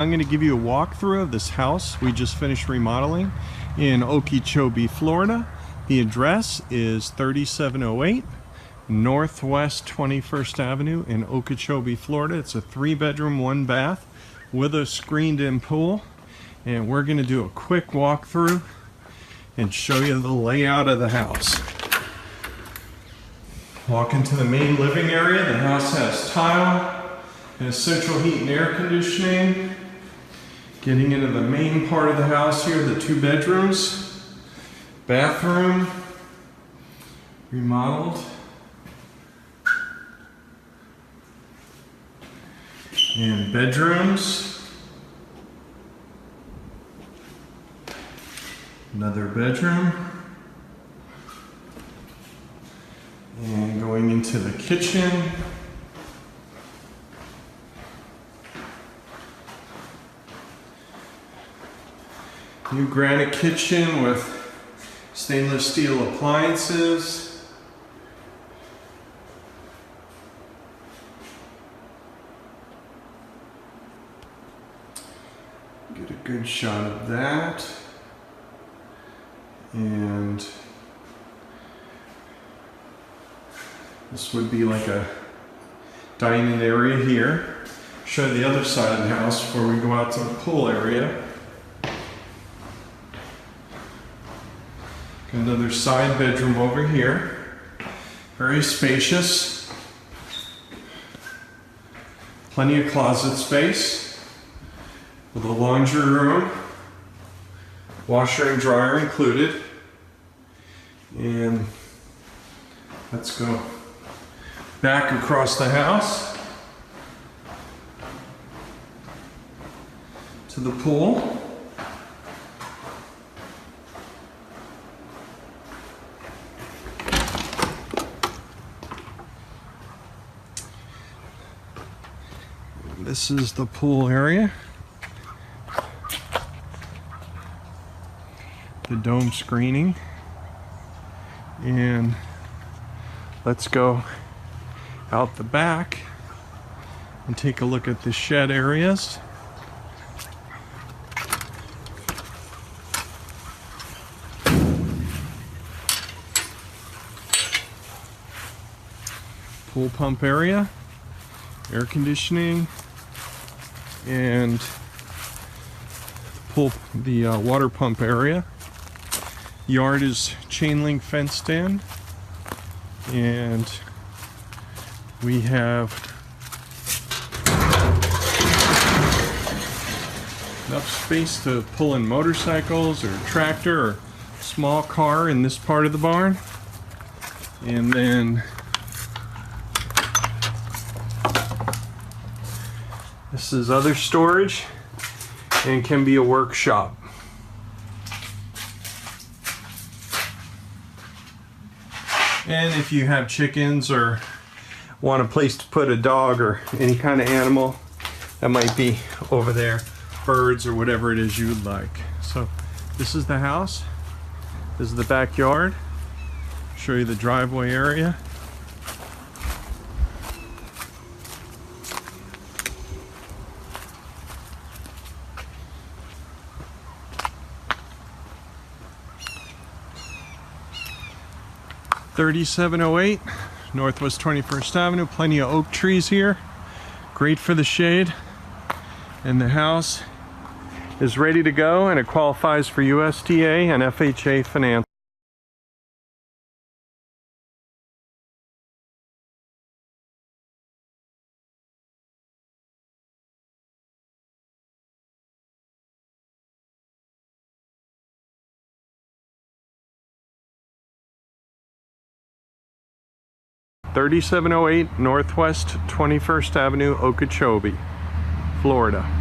I'm going to give you a walkthrough of this house we just finished remodeling in Okeechobee, Florida. The address is 3708 Northwest 21st Avenue in Okeechobee, Florida. It's a 3-bedroom, 1-bath with a screened-in pool. And we're going to do a quick walkthrough and show you the layout of the house. Walk into the main living area. The house has tile, has central heat and air conditioning. Getting into the main part of the house here, the 2 bedrooms, bathroom, remodeled, and bedrooms, another bedroom, and going into the kitchen. New Granite Kitchen with stainless steel appliances. Get a good shot of that. And this would be like a dining area here. Show you the other side of the house before we go out to the pool area. Another side bedroom over here. Very spacious. Plenty of closet space. With a laundry room. Washer and dryer included. And let's go back across the house to the pool. This is the pool area. The dome screening. And let's go out the back and take a look at the shed areas. Pool pump area, air conditioning, and the water pump area. Yard is chain link fenced in, and we have enough space to pull in motorcycles or tractor or small car in this part of the barn. And then this is other storage and can be a workshop. And if you have chickens or want a place to put a dog or any kind of animal, that might be over there, birds or whatever it is you'd like. So this is the house. This is the backyard. Show you the driveway area. (3708) Northwest 21st Avenue. Plenty of oak trees here. Great for the shade. And the house is ready to go, and it qualifies for USDA and FHA finance. (3708) Northwest 21st Avenue, Okeechobee, Florida.